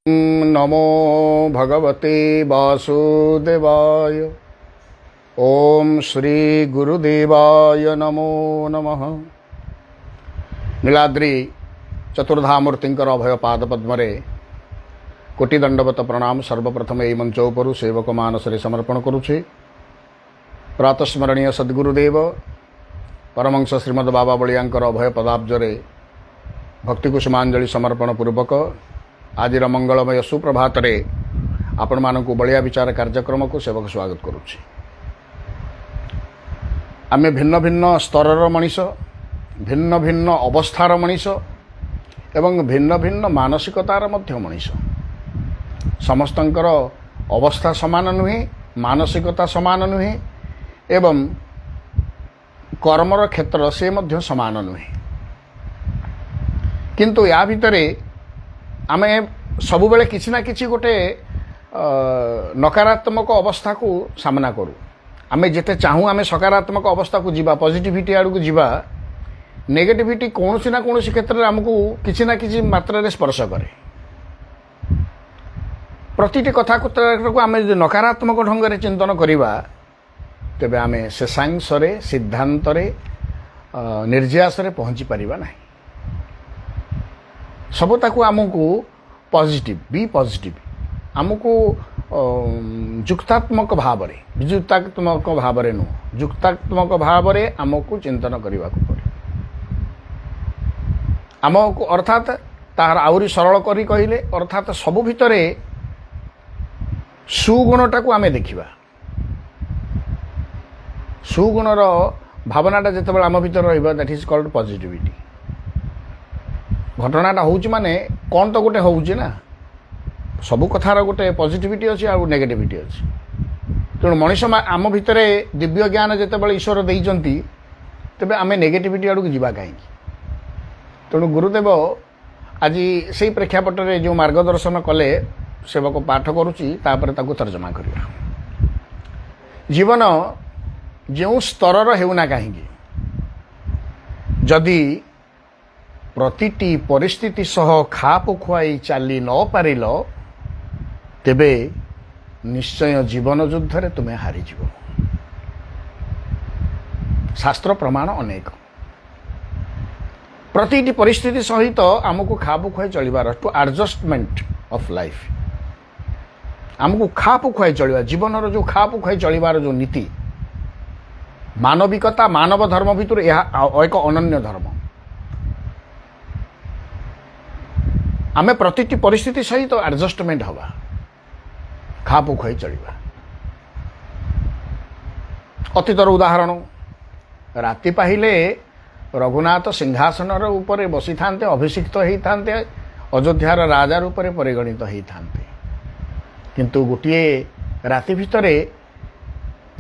नमो भगवते वासुदेवाय। ओम श्री गुरुदेवाय नमो नमः। नीलाद्रि चतुर्धामूर्तिंकर अभय पाद पद्मरे कोटि दंडवत प्रणाम। सर्वप्रथम यही मंच उपरु सेवक मानसरे समर्पण करुछे। प्रातस्मरणीय सद्गुरुदेव परमंश श्रीमद बाबा बलियांकर अभय पदाब्जरे भक्ति कुसुमांजलि समर्पण पूर्वक आज मंगलमय सुप्रभात रे आपण मानक बलिया विचार कार्यक्रम को सेवक स्वागत करुछे। आमे भिन्न भिन्न स्तरर मनीष, भिन्न भिन्न अवस्थार मनीष एवं भिन्न भिन्न मानसिकतार मध्य मनीष। समस्तंकर अवस्था समान नुहे, मानसिकता समान नुहे एवं कर्मर क्षेत्र से मध्य समान नुहे। किंतु या भितरे आमे सबु बेले किछि ना किछि गोटे नकारात्मक अवस्था को सामना करू। आमे जेते चाहू आमे सकारात्मक अवस्था को जीवा, पॉजिटिविटी आड़ को जीवा, नेगेटिविटी कौन ना कौन क्षेत्र में आमको किछि ना किछि मात्रा रे स्पर्श करे। प्रतिटी कथा को आमे नकारात्मक ढंग रे चिंतन करिवा तेबे आमे शेषांश रे सिद्धांत रे निर्जयास रे पहुंची परिबा नाही। सबताकू आमको पॉजिटिव बी पॉजिटिव आमको युक्तात्मक भाव रे, विजुक्तात्मक भाव रे नुह, युक्तात्मक भाव रे आमको चिंतन करने को पड़े। आमको अर्थात तार आउरी सरल करी कहिले अर्थात सबु भितरे सुगुणटा को आमे देखिबा। सुगुणर भावनाटा जेतेबेले आम भितर रहिबा दैट इज कॉल्ड पॉजिटिविटी। घटनाटा होउची माने कौन तो गोटे होउची ना, सबु कथार गोटे पॉजिटिविटी अच्छी आ नेगेटिविटी अच्छी। तेणु मनीष आम भितर दिव्य ज्ञान जेतेबेले ईश्वर देइचंती तेबे आमे नेगेटिविटी आड़ को जीवा कहीं। तेणु गुरुदेव आज से प्रेक्षापट में जो मार्गदर्शन कले सेवक पाठ करुच्ची तापर ताकू तर्जमा करिया। जीवन जो स्तर हेउना कहीं जदि प्रतिटी परिस्थिति सह खाप खुआई चली न पारिल तेबे निश्चय जीवन युद्ध रे तुम्हें हारिजिव। शास्त्र प्रमाण अनेक। प्रतिटी परिस्थिति सहित आमको खाप खुआई चलिबार टू एडजस्टमेंट ऑफ लाइफ। आमको खाप खुआई चलिबा जीवन जो खाप खुआई चलिबार जो नीति मानविकता मानव धर्म भितर यह एक अनन्य धर्म। आमे प्रतिटी परिस्थिति सहित एडजस्टमेंट हवा, खाप खुआई चलिबा। अतीतर उदाहरण राति पाहिले रघुनाथ सिंहासन ऊपर बसी थांते, अभिषिक्त होई थांते, अयोध्यार राजा रूपे परिगणित होई थांते। किंतु गोटे राति भितरे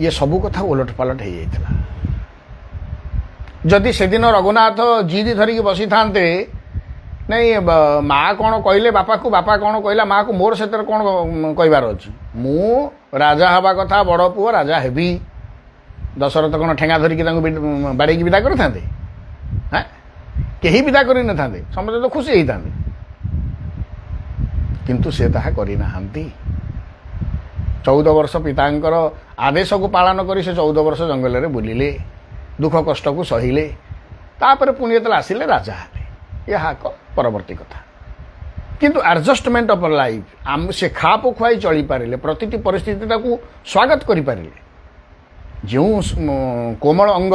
ये सबू कथा उलटपालट हो जाता। जदि से दिन रघुनाथ जिद धरिकी बसी थांते नहीं माँ कौन कहले बापा को, बापा कौन कहला माँ को, मोर से कौन कहबार अच्छी, मु राजा हवा कथा, बड़ पुओ राजा हेबी। दशरथ कौन ठेंगा धरिकी बाड़े विदा कर था? कहीं विदा कर न था, समझे तो खुशी होता। किंतु से ताहा करि नाहांती। 14 वर्ष पितांकर आदेश को पालन करी से 14 वर्ष जंगल में बुलिले, दुख कष्ट को सहिले, तापर पुणी जो आसिले राजा हेले। यह परवर्ती कथा। किंतु एडजस्टमेंट ऑफ लाइफ आम से खाप खुआई चली पारे, प्रतिटी परिस्थिति को स्वागत करि पारे। जो कोमल अंग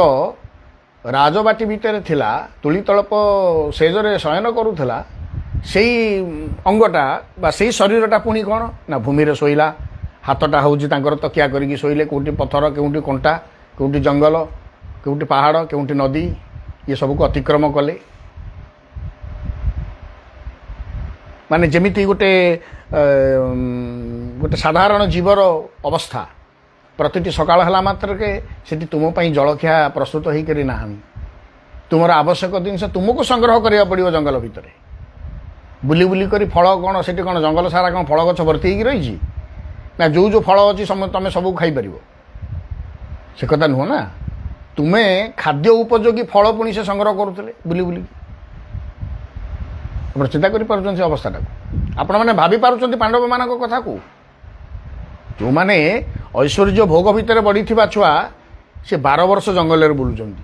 राजबाटी भितर थिला, तुली तलप सेजरे शयन करूला, से अंगटा बा से शरीरटा पुणी कौन ना भूमि रे शोइला। हाथटा हूँ तकिया करिकी शोइले, कोउटी पत्थर, केउटी कंटा, केउटी जंगल, केउटी पहाड़, केउटी नदी, ये सब को अतिक्रम कले। माने जेमिति गोटे गोटे साधारण जीवर अवस्था। प्रतिटी सकाळ हला मात्र के सेठी तुम पई जलखिया प्रस्तुत होई करी नाहनी। तुमर आवश्यक जिनस तुमको संग्रह करिया पड़ियो जंगल भितरे। बुली बुली करी फल कौन सेठी कौन जंगल सारा कौन फल गछ भर्ती होई रही ना, जो जो फल अच्छी तुम सब खाई पार से कथा नुह ना। तुम्हें खाद्य उपयोगी फल पुणी से संग्रह करुले बुली बुली। ଆପଣ ଚିନ୍ତା କରିପାରୁଛନ୍ତି ସେ ଅବସ୍ଥାଟାକୁ। ଆପଣମାନେ ଭାବିପାରୁଛନ୍ତି ପାଣ୍ଡବମାନଙ୍କ କଥାକୁ? ଯେଉଁମାନେ ଐଶ୍ୱର୍ଯ୍ୟ ଭୋଗ ଭିତରେ ବଢ଼ିଥିବା ଛୁଆ ସେ 12 ବର୍ଷ ଜଙ୍ଗଲରେ ବୁଲୁଛନ୍ତି,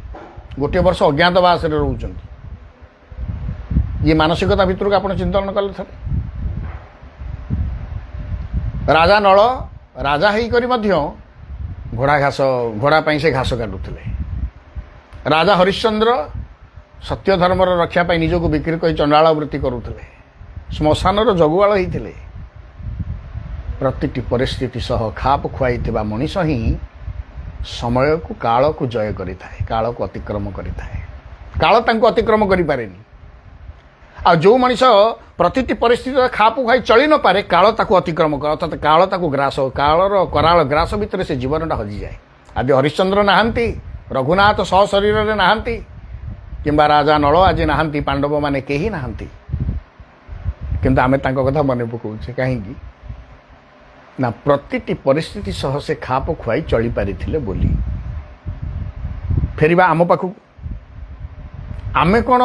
ଗୋଟିଏ ବର୍ଷ ଅଜ୍ଞାତବାସରେ ରହୁଛନ୍ତି। ଇଏ ମାନସିକତା ଭିତରକୁ ଆପଣ ଚିନ୍ତନ କଲେ ଥରେ। ରାଜା ନଳ ରାଜା ହେଇକରି ମଧ୍ୟ ଘୋଡ଼ା ପାଇଁ ସେ ଘାସ କାଟୁଥିଲେ। ରାଜା ହରିଶ୍ଚନ୍ଦ୍ର ସତ୍ୟ ଧର୍ମର ରକ୍ଷା ପାଇଁ ନିଜକୁ ବିକ୍ରି କରି ଚଣ୍ଡାଳ ବୃତ୍ତି କରୁଥିଲେ। ଶ୍ମଶାନର ଜଗୁଆଳ ହେଇଥିଲେ। ପ୍ରତିଟି ପରିସ୍ଥିତି ସହ ଖାପ ଖୁଆଇଥିବା ମଣିଷ ହିଁ ସମୟକୁ କାଳକୁ ଜୟ କରିଥାଏ, କାଳକୁ ଅତିକ୍ରମ କରିଥାଏ। କାଳ ତାଙ୍କୁ ଅତିକ୍ରମ କରିପାରେନି। ଆଉ ଯେଉଁ ମଣିଷ ପ୍ରତିଟି ପରିସ୍ଥିତିରେ ଖାପ ଖୁଆଇ ଚଳି ନପାରେ, କାଳ ତାକୁ ଅତିକ୍ରମ କରେ, ଅର୍ଥାତ୍ କାଳ ତାକୁ କାଳର କରାଳ ଗ୍ରାସ ଭିତରେ ସେ ଜୀବନଟା ହଜିଯାଏ। ଆଜି ହରିଶ୍ଚନ୍ଦ୍ର ନାହାନ୍ତି, ରଘୁନାଥ ସଶରୀରରେ ନାହାନ୍ତି, କିମ୍ବା ରାଜା ନଳ ଆଜି ନାହାନ୍ତି, ପାଣ୍ଡବମାନେ କେହି ନାହାନ୍ତି। କିନ୍ତୁ ଆମେ ତାଙ୍କ କଥା ମନେ ପକାଉଛେ କାହିଁକି ନା ପ୍ରତିଟି ପରିସ୍ଥିତି ସହ ସେ ଖାପ ଖୁଆଇ ଚଳିପାରିଥିଲେ ବୋଲି। ଫେରିବା ଆମ ପାଖକୁ। ଆମେ କ'ଣ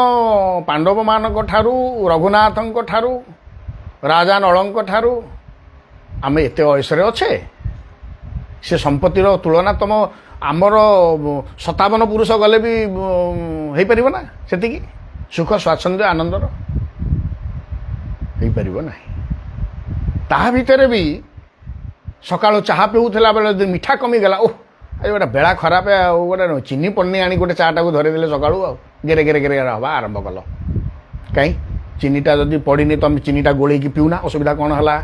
ପାଣ୍ଡବମାନଙ୍କ ଠାରୁ, ରଘୁନାଥଙ୍କ ଠାରୁ, ରାଜା ନଳଙ୍କ ଠାରୁ ଆମେ ଏତେ ବୟସରେ ଅଛେ? ସେ ସମ୍ପତ୍ତିର ତୁଳନା ଆମର 57 ପୁରୁଷ ଗଲେ ବି ହେଇପାରିବ ନା? ସେତିକି ସୁଖ ସ୍ୱାଚ୍ଛନ୍ଦ୍ୟ ଆନନ୍ଦର ହେଇପାରିବ ନାହିଁ। ତାହା ଭିତରେ ବି ସକାଳୁ ଚାହା ପିଉଥିଲା ବେଳେ ଯଦି ମିଠା କମିଗଲା, ଓହ ଆଜି ଗୋଟେ ବେଳା ଖରାପ, ଆଉ ଗୋଟେ ଚିନି ପନି ଆଣି ଗୋଟେ ଚାଟାକୁ ଧରେଇଦେଲେ ସକାଳୁ, ଆଉ ଗେରେ ଗେରେ ଗେରେ ହେବା ଆରମ୍ଭ କଲ। କାହିଁ ଚିନିଟା ଯଦି ପଡ଼ିନି ତମେ ଚିନିଟା ଗୋଳେଇକି ପିଉନା, ଅସୁବିଧା କ'ଣ ହେଲା?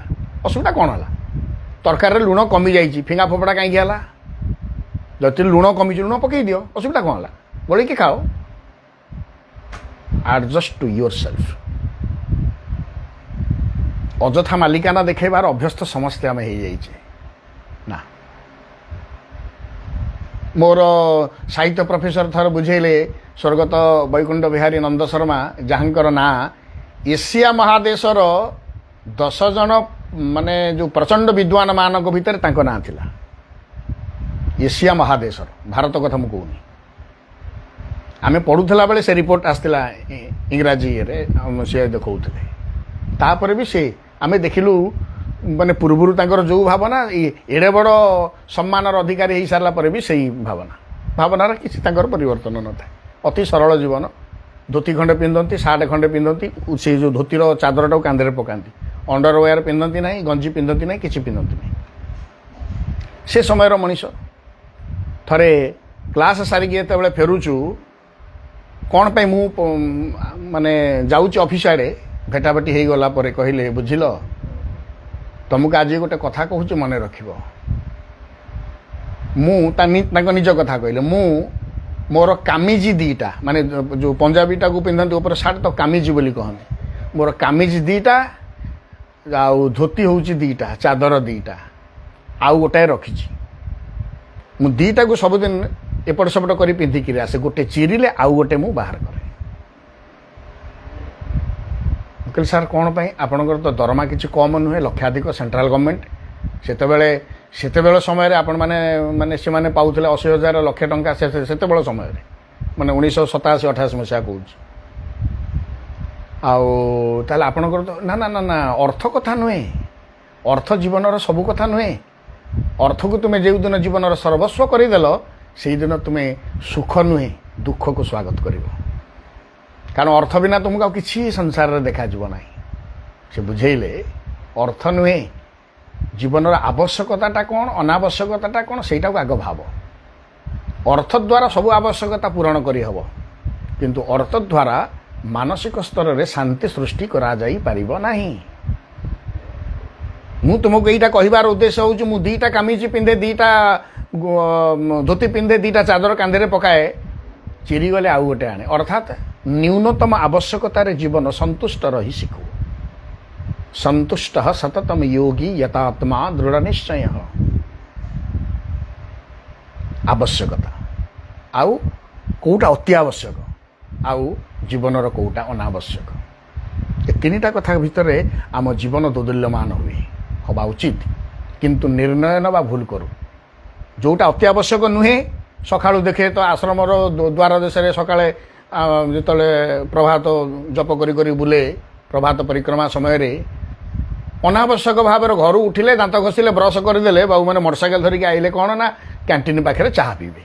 ଅସୁବିଧା କ'ଣ ହେଲା? ତରକାରୀରେ ଲୁଣ କମିଯାଇଛି, ଫିଙ୍ଗା ଫୋପଡ଼ା କାହିଁକି ହେଲା? ଯଦି ଲୁଣ କମିଛି ଲୁଣ ପକେଇ ଦିଅ, ଅସୁବିଧା କ'ଣ ହେଲା? ଗୋଳେଇକି ଖାଅ। Adjust to yourself. ଅଯଥା ମାଲିକାନା ଦେଖାଇବାର ଅଭ୍ୟସ୍ତ ସମସ୍ତେ ଆମେ ହେଇଯାଇଛେ ନା। ମୋର ସାହିତ୍ୟ ପ୍ରଫେସର ଥରେ ବୁଝେଇଲେ, ସ୍ୱର୍ଗତ ବୈକୁଣ୍ଠ ବିହାରୀ ନନ୍ଦ ଶର୍ମା, ଯାହାଙ୍କର ନାଁ ଏସିଆ ମହାଦେଶର 10 ଜଣ ମାନେ ଯେଉଁ ପ୍ରଚଣ୍ଡ ବିଦ୍ୱାନ ମାନଙ୍କ ଭିତରେ ତାଙ୍କ ନାଁ ଥିଲା। ଏସିଆ ମହାଦେଶର, ଭାରତ କଥା ମୁଁ କହୁନି। ଆମେ ପଢ଼ୁଥିଲା ବେଳେ ସେ ରିପୋର୍ଟ ଆସିଥିଲା ଇଂରାଜୀରେ, ସେ ଦେଖାଉଥିଲେ। ତାପରେ ବି ସେ ଆମେ ଦେଖିଲୁ ମାନେ ପୂର୍ବରୁ ତାଙ୍କର ଯେଉଁ ଭାବନା, ଏଡ଼େ ବଡ଼ ସମ୍ମାନର ଅଧିକାରୀ ହେଇସାରିଲା ପରେ ବି ସେଇ ଭାବନାର କିଛି ତାଙ୍କର ପରିବର୍ତ୍ତନ ନଥାଏ। ଅତି ସରଳ ଜୀବନ। ଧୋତି ଖଣ୍ଡେ ପିନ୍ଧନ୍ତି, ସାର୍ଟ ଖଣ୍ଡେ ପିନ୍ଧନ୍ତି, ସେଇ ଯେଉଁ ଧୋତିର ଚାଦରଟାକୁ କାନ୍ଧରେ ପକାନ୍ତି, ଅଣ୍ଡରୱେୟାର ପିନ୍ଧନ୍ତି ନାହିଁ, ଗଞ୍ଜି ପିନ୍ଧନ୍ତି ନାହିଁ, କିଛି ପିନ୍ଧନ୍ତି ନାହିଁ। ସେ ସମୟର ମଣିଷ। ଥରେ କ୍ଲାସ୍ ସାରିକି ଯେତେବେଳେ ଫେରୁଛୁ, କ'ଣ ପାଇଁ ମୁଁ ମାନେ ଯାଉଛି ଅଫିସ ଆଡ଼େ, ଭେଟାଭେଟି ହେଇଗଲା ପରେ କହିଲେ, ବୁଝିଲ ତମକୁ ଆଜି ଗୋଟେ କଥା କହୁଛି ମନେ ରଖିବ। ମୁଁ ତାଙ୍କ ନିଜ କଥା କହିଲେ, ମୁଁ ମୋର କାମିଜ ଦିଟା, ମାନେ ଯେଉଁ ପଞ୍ଜାବୀଟାକୁ ପିନ୍ଧନ୍ତି ଉପରେ ସାର୍ଟ ତ କାମିଜ ବୋଲି କହନ୍ତି, ମୋର କାମିଜ ଦିଟା ଆଉ ଧୋତି ହେଉଛି ଦିଟା, ଚାଦର ଦିଟା, ଆଉ ଗୋଟାଏ ରଖିଛି। ମୁଁ ଦିଟାକୁ ସବୁଦିନ ଏପଟ ସେପଟ କରି ପିନ୍ଧିକିରି ଆସେ, ଗୋଟେ ଚିରିଲେ ଆଉ ଗୋଟେ ମୁଁ ବାହାର କରେ। ମୁଁ କହିଲି ସାର୍ କ'ଣ ପାଇଁ? ଆପଣଙ୍କର ତ ଦରମା କିଛି କମ୍ ନୁହେଁ, ଲକ୍ଷାଧିକ, ସେଣ୍ଟ୍ରାଲ ଗଭର୍ଣ୍ଣମେଣ୍ଟ। ସେତେବେଳେ ସମୟରେ ଆପଣମାନେ ସେମାନେ ପାଉଥିଲେ 80,000 ଲକ୍ଷେ ଟଙ୍କା ସେତେବେଳେ ସମୟରେ, ମାନେ 1987-88 ମସିହା କହୁଛି। ଆଉ ତାହେଲେ ଆପଣଙ୍କର ତ ନା ନା ନା ନା ଅର୍ଥ କଥା ନୁହେଁ, ଅର୍ଥ ଜୀବନର ସବୁ କଥା ନୁହେଁ। ଅର୍ଥକୁ ତୁମେ ଯେଉଁଦିନ ଜୀବନର ସର୍ବସ୍ୱ କରିଦେଲ, ସେଇଦିନ ତୁମେ ସୁଖ ନୁହେଁ ଦୁଃଖକୁ ସ୍ୱାଗତ କରିବ। କାରଣ ଅର୍ଥ ବିନା ତୁମକୁ ଆଉ କିଛି ସଂସାରରେ ଦେଖାଯିବ ନାହିଁ। ସେ ବୁଝେଇଲେ, ଅର୍ଥ ନୁହେଁ, ଜୀବନର ଆବଶ୍ୟକତାଟା କ'ଣ, ଅନାବଶ୍ୟକତାଟା କ'ଣ, ସେଇଟାକୁ ଆଗ ଭାବ। ଅର୍ଥ ଦ୍ୱାରା ସବୁ ଆବଶ୍ୟକତା ପୂରଣ କରିହେବ, କିନ୍ତୁ ଅର୍ଥ ଦ୍ୱାରା ମାନସିକ ସ୍ତରରେ ଶାନ୍ତି ସୃଷ୍ଟି କରାଯାଇପାରିବ ନାହିଁ। ମୁଁ ତୁମକୁ ଏଇଟା କହିବାର ଉଦ୍ଦେଶ୍ୟ ହେଉଛି, ମୁଁ ଦିଟା କାମିଜ ପିନ୍ଧେ, ଦିଟା ଧୋତି ପିନ୍ଧେ, ଦିଟା ଚାଦର କାନ୍ଧରେ ପକାଏ, ଚିରିଗଲେ ଆଉ ଗୋଟେ ଆଣେ। ଅର୍ଥାତ୍ ନ୍ୟୁନତମ ଆବଶ୍ୟକତାରେ ଜୀବନ ସନ୍ତୁଷ୍ଟ ରହି ଶିଖୁ। ସନ୍ତୁଷ୍ଟ ସତତମ ଯୋଗୀ ଯତାତ୍ମା ଦୃଢ଼ ନିଶ୍ଚୟ। ଆବଶ୍ୟକତା ଆଉ କେଉଁଟା ଅତି ଆବଶ୍ୟକ, ଆଉ ଜୀବନର କେଉଁଟା ଅନାବଶ୍ୟକ, ଏ ତିନିଟା କଥା ଭିତରେ ଆମ ଜୀବନ ଦୋଦୁଲ୍ୟମାନ ହେବା ଉଚିତ। କିନ୍ତୁ ନିର୍ଣ୍ଣୟ ନେବା ଭୁଲ କରୁ। ଯେଉଁଟା ଅତି ଆବଶ୍ୟକ ନୁହେଁ, ସକାଳୁ ଦେଖେ ତ ଆଶ୍ରମର ଦ୍ୱାର ଦେଶରେ ସକାଳେ ଯେତେବେଳେ ପ୍ରଭାତ ଜପ କରି କରି ବୁଲେ, ପ୍ରଭାତ ପରିକ୍ରମା ସମୟରେ ଅନାବଶ୍ୟକ ଭାବରେ ଘରୁ ଉଠିଲେ ଦାନ୍ତ ଘଷିଲେ ବ୍ରସ୍ କରିଦେଲେ ବାବୁମାନେ ମୋଟରସାଇକେଲ ଧରିକି ଆଇଲେ କ'ଣ ନା କ୍ୟାଣ୍ଟିନ୍ ପାଖରେ ଚାହା ପିଇବେ।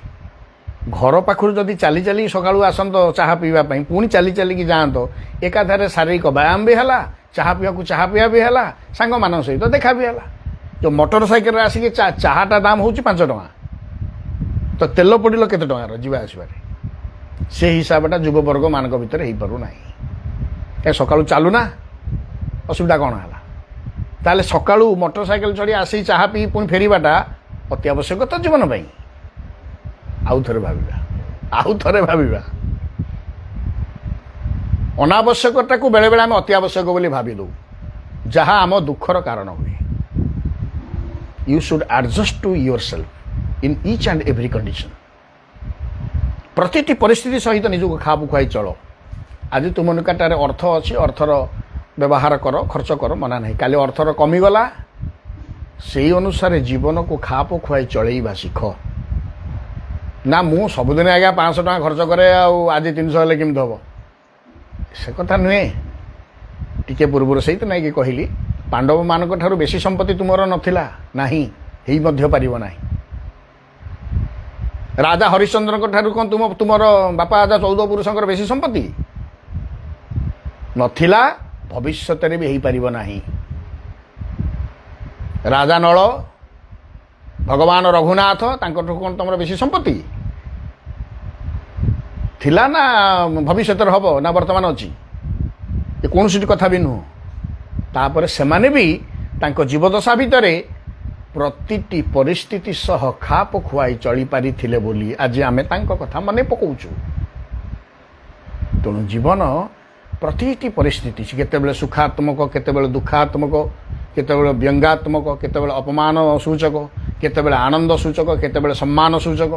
ଘର ପାଖରୁ ଯଦି ଚାଲି ଚାଲି ସକାଳୁ ଆସନ୍ତ ଚାହା ପିଇବା ପାଇଁ, ପୁଣି ଚାଲି ଚାଲିକି ଯାଆନ୍ତ, ଏକାଧାରେ ଶାରୀରିକ ବ୍ୟାୟାମ ବି ହେଲା, ଚାହା ପିଇବାକୁ ଚାହା ପିଇବା ବି ହେଲା, ସାଙ୍ଗମାନଙ୍କ ସହିତ ଦେଖା ବି ହେଲା। ଯେଉଁ ମୋଟର ସାଇକେଲରେ ଆସିକି ଚାହାଟା ଦାମ ହେଉଛି 5 ଟଙ୍କା, ତ ତେଲ ପଡ଼ିଲ କେତେ ଟଙ୍କାର ଯିବା ଆସିବାରେ? ସେ ହିସାବଟା ଯୁବବର୍ଗମାନଙ୍କ ଭିତରେ ହେଇପାରୁନାହିଁ। ସକାଳୁ ଚାଲୁନା, ଅସୁବିଧା କ'ଣ ହେଲା? ତାହେଲେ ସକାଳୁ ମୋଟର ସାଇକେଲ ଚଢ଼ି ଆସି ଚାହା ପିଇ ପୁଣି ଫେରିବାଟା ଅତି ଆବଶ୍ୟକ ତ ଜୀବନ ପାଇଁ। ଆଉ ଥରେ ଭାବିବା। ଅନାବଶ୍ୟକତାକୁ ବେଳେବେଳେ ଆମେ ଅତି ଆବଶ୍ୟକ ବୋଲି ଭାବି ଦେଉ, ଯାହା ଆମ ଦୁଃଖର କାରଣ ହୁଏ। You should adjust to yourself in each and every condition. ପ୍ରତିଟି ପରିସ୍ଥିତି ସହିତ ନିଜକୁ ଖାପ ଖୁଆଇ ଚଳ। ଆଜି ତୁମ ନିକଟରେ ଅର୍ଥ ଅଛି, ଅର୍ଥର ବ୍ୟବହାର କର, ଖର୍ଚ୍ଚ କର, ମନା ନାହିଁ। କାଲି ଅର୍ଥର କମିଗଲା, ସେଇ ଅନୁସାରେ ଜୀବନକୁ ଖାପ ଖୁଆଇ ଚଳେଇବା ଶିଖ। ନା ମୁଁ ସବୁଦିନ ଆଜ୍ଞା 500 ଟଙ୍କା ଖର୍ଚ୍ଚ କରେ, ଆଉ ଆଜି 300 ହେଲେ କେମିତି ହେବ? ସେ କଥା ନୁହେଁ। ଟିକେ ପୂର୍ବରୁ ସେଇତ ନାଇଁକି କହିଲି, ପାଣ୍ଡବମାନଙ୍କ ଠାରୁ ବେଶୀ ସମ୍ପତ୍ତି ତୁମର ନଥିଲା, ନାହିଁ, ହେଇ ମଧ୍ୟ ପାରିବ ନାହିଁ। ରାଜା ହରିଶ୍ଚନ୍ଦ୍ରଙ୍କ ଠାରୁ କ'ଣ ତୁମର ବାପା ରାଜା 14 ପୁରୁଷଙ୍କର ବେଶୀ ସମ୍ପତ୍ତି ନଥିଲା, ଭବିଷ୍ୟତରେ ବି ହେଇପାରିବ ନାହିଁ। ରାଜା ନଳ, ଭଗବାନ ରଘୁନାଥ, ତାଙ୍କଠୁ କ'ଣ ତୁମର ବେଶୀ ସମ୍ପତ୍ତି ଥିଲା? ନା ଭବିଷ୍ୟତରେ ହେବ, ନା ବର୍ତ୍ତମାନ ଅଛି? ଏ କୌଣସିଟି କଥା ବି ନୁହଁ। ତାପରେ ସେମାନେ ବି ତାଙ୍କ ଜୀବଦଶା ଭିତରେ ପ୍ରତିଟି ପରିସ୍ଥିତି ସହ ଖାପ ଖୁଆଇ ଚଳିପାରିଥିଲେ ବୋଲି ଆଜି ଆମେ ତାଙ୍କ କଥା ମନେ ପକାଉଛୁ। ତେଣୁ ଜୀବନ ପ୍ରତିଟି ପରିସ୍ଥିତି, କେତେବେଳେ ସୁଖାତ୍ମକ, କେତେବେଳେ ଦୁଃଖାତ୍ମକ, କେତେବେଳେ ବ୍ୟଙ୍ଗାତ୍ମକ, କେତେବେଳେ ଅପମାନ ସୂଚକ, କେତେବେଳେ ଆନନ୍ଦ ସୂଚକ, କେତେବେଳେ ସମ୍ମାନ ସୂଚକ।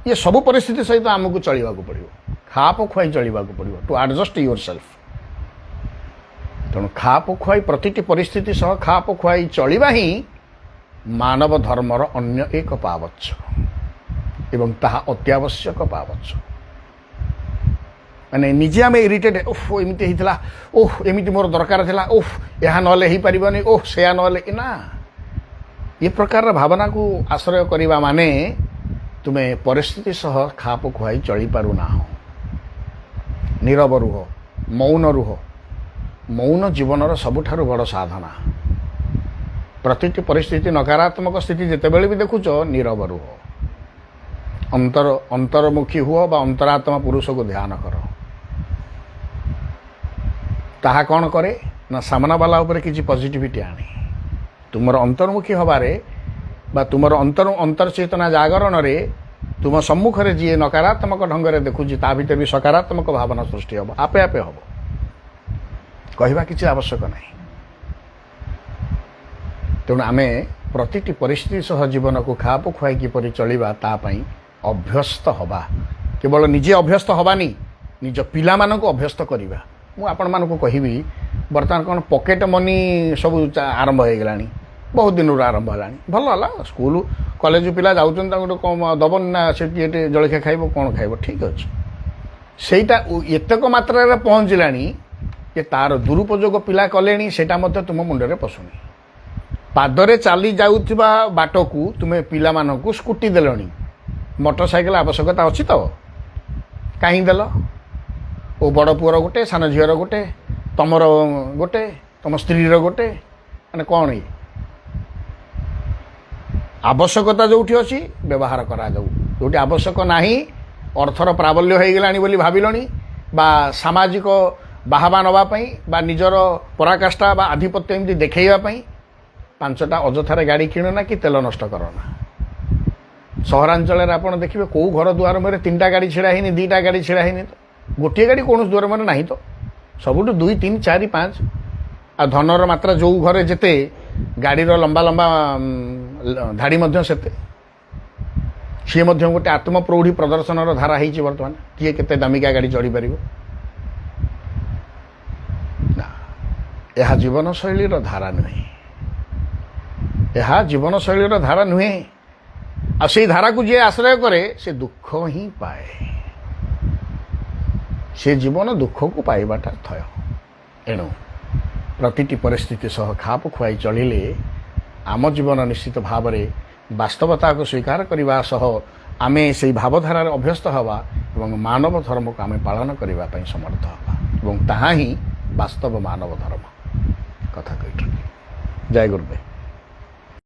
ଏ ସବୁ ପରିସ୍ଥିତି ସହିତ ଆମକୁ ଚଳିବାକୁ ପଡ଼ିବ, ଖାପ ଖୁଆଇ ଚଳିବାକୁ ପଡ଼ିବ, ଟୁ ଆଡଜଷ୍ଟ ୟୁର ସେଲ୍ଫ। ତେଣୁ ଖାପ ଖୁଆଇ, ପ୍ରତିଟି ପରିସ୍ଥିତି ସହ ଖାପ ଖୁଆଇ ଚଳିବା ହିଁ ମାନବ ଧର୍ମର ଅନ୍ୟ ଏକ ପାବଚ୍ଛ, ଏବଂ ତାହା ଅତ୍ୟାବଶ୍ୟକ ପାବଚ୍ଛ। ମାନେ ନିଜେ ଆମେ ଇରିଟେଟ୍, ଏମିତି ହେଇଥିଲା, ଏମିତି ମୋର ଦରକାର ଥିଲା, ଏହା ନହେଲେ ହେଇପାରିବନି, ସେୟା ନହେଲେ ନା। ଏ ପ୍ରକାରର ଭାବନାକୁ ଆଶ୍ରୟ କରିବା ମାନେ ତୁମେ ପରିସ୍ଥିତି ସହ ଖାପ ଖୁଆଇ ଚଳିପାରୁନାହ। ନୀରବ ରୁହ, ମୌନ ରୁହ। ମୌନ ଜୀବନର ସବୁଠାରୁ ବଡ଼ ସାଧନା। ପ୍ରତିଟି ପରିସ୍ଥିତି, ନକାରାତ୍ମକ ସ୍ଥିତି ଯେତେବେଳେ ବି ଦେଖୁଛ, ନୀରବ ରୁହ, ଅନ୍ତର୍ମୁଖୀ ହୁଅ ବା ଅନ୍ତରାତ୍ମା ପୁରୁଷକୁ ଧ୍ୟାନ କର। ତାହା କ'ଣ କରେ ନା ସାମନାବାଲା ଉପରେ କିଛି ପଜିଟିଭିଟି ଆଣେ। ତୁମର ଅନ୍ତର୍ମୁଖୀ ହେବାରେ ବା ତୁମର ଅନ୍ତର୍ଚେତନା ଜାଗରଣରେ ତୁମ ସମ୍ମୁଖରେ ଯିଏ ନକାରାତ୍ମକ ଢଙ୍ଗରେ ଦେଖୁଛି, ତା ଭିତରେ ବି ସକାରାତ୍ମକ ଭାବନା ସୃଷ୍ଟି ହେବ, ଆପେ ଆପେ ହେବ। କହିବା କିଛି ଆବଶ୍ୟକ ନାହିଁ। ତେଣୁ ଆମେ ପ୍ରତିଟି ପରିସ୍ଥିତି ସହ ଜୀବନକୁ ଖାପ ଖୁଆଇ କିପରି ଚଳିବା, ତା ପାଇଁ ଅଭ୍ୟସ୍ତ ହେବା। କେବଳ ନିଜେ ଅଭ୍ୟସ୍ତ ହେବାନି, ନିଜ ପିଲାମାନଙ୍କୁ ଅଭ୍ୟସ୍ତ କରିବା। ମୁଁ ଆପଣମାନଙ୍କୁ କହିବି, ବର୍ତ୍ତମାନ କ'ଣ ପକେଟ୍ ମନି ସବୁ ଆରମ୍ଭ ହେଇଗଲାଣି, ବହୁତ ଦିନରୁ ଆରମ୍ଭ ହେଲାଣି। ଭଲ ହେଲା, ସ୍କୁଲ କଲେଜ ପିଲା ଯାଉଛନ୍ତି, ତାଙ୍କୁ ଗୋଟେ କ'ଣ ଦେବନି ନା, ସେଠି ଏଠି ଜଳଖିଆ ଖାଇବ, କ'ଣ ଖାଇବ, ଠିକ୍ ଅଛି। ସେଇଟା ଏତେକ ମାତ୍ରାରେ ପହଞ୍ଚିଲାଣି ଯେ ତା'ର ଦୁରୁପଯୋଗ ପିଲା କଲେଣି, ସେଇଟା ମଧ୍ୟ ତୁମ ମୁଣ୍ଡରେ ପଶୁନି। ପାଦରେ ଚାଲି ଯାଉଥିବା ବାଟକୁ ତୁମେ ପିଲାମାନଙ୍କୁ ସ୍କୁଟି ଦେଲଣି। ମୋଟର ସାଇକେଲ ଆବଶ୍ୟକତା ଅଛି ତ, କାହିଁ ଦେଲ? ବଡ଼ ପୁଅର ଗୋଟେ, ସାନ ଝିଅର ଗୋଟେ, ତମର ଗୋଟେ, ତମ ସ୍ତ୍ରୀର ଗୋଟେ, ମାନେ କ'ଣ? ଆବଶ୍ୟକତା ଯେଉଁଠି ଅଛି ବ୍ୟବହାର କରାଯାଉ, ଯେଉଁଠି ଆବଶ୍ୟକ ନାହିଁ, ଅର୍ଥର ପ୍ରାବଲ୍ୟ ହେଇଗଲାଣି ବୋଲି ଭାବିଲଣି, ବା ସାମାଜିକ ବାହାବା ନେବା ପାଇଁ, ବା ନିଜର ପରାକାଷ୍ଠା ବା ଆଧିପତ୍ୟ ଏମିତି ଦେଖାଇବା ପାଇଁ 5ଟା ଅଯଥାରେ ଗାଡ଼ି କିଣ ନା, କି ତେଲ ନଷ୍ଟ କର ନା। ସହରାଞ୍ଚଳରେ ଆପଣ ଦେଖିବେ, କେଉଁ ଘର ଦୁଆର ମୁହଁରେ 3ଟା ଗାଡ଼ି ଛିଡ଼ା ହେଇନି, 2ଟା ଗାଡ଼ି ଛିଡ଼ା ହେଇନି, ତ ଗୋଟିଏ ଗାଡ଼ି କୌଣସି ଦୁଆର ମୁହଁରେ ନାହିଁ। ତ ସବୁଠୁ 2, 3, 4, 5। ଆଉ ଧନର ମାତ୍ରା ଯେଉଁ ଘରେ ଯେତେ, ଗାଡ଼ିର ଲମ୍ବା ଲମ୍ବା ଧାଡ଼ି ମଧ୍ୟ ସେତେ। ସିଏ ମଧ୍ୟ ଗୋଟେ ଆତ୍ମପ୍ରୌଢ଼ି ପ୍ରଦର୍ଶନର ଧାରା ହେଇଛି ବର୍ତ୍ତମାନ। କିଏ କେତେ ଦାମିକା ଗାଡ଼ି ଚଢ଼ିପାରିବ? ନା, ଏହା ଜୀବନଶୈଳୀର ଧାରା ନୁହେଁ। ଏହା ଜୀବନଶୈଳୀର ଧାରା ନୁହେଁ। ଆଉ ସେଇ ଧାରାକୁ ଯିଏ ଆଶ୍ରୟ କରେ, ସେ ଦୁଃଖ ହିଁ ପାଏ। ସେ ଜୀବନ ଦୁଃଖକୁ ପାଇବାଟା ଥୟ। ଏଣୁ ପ୍ରତିଟି ପରିସ୍ଥିତି ସହ ଖାପ ଖୁଆଇ ଚଳିଲେ ଆମ ଜୀବନ ନିଶ୍ଚିତ ଭାବରେ ବାସ୍ତବତାକୁ ସ୍ୱୀକାର କରିବା ସହ ଆମେ ସେହି ଭାବଧାରାରେ ଅଭ୍ୟସ୍ତ ହେବା ଏବଂ ମାନବ ଧର୍ମକୁ ଆମେ ପାଳନ କରିବା ପାଇଁ ସମର୍ଥ ହେବା ଏବଂ ତାହା ହିଁ ବାସ୍ତବ ମାନବ ଧର୍ମ କଥା କହିଥିଲି। ଜୟ ଗୁରୁଦେବ।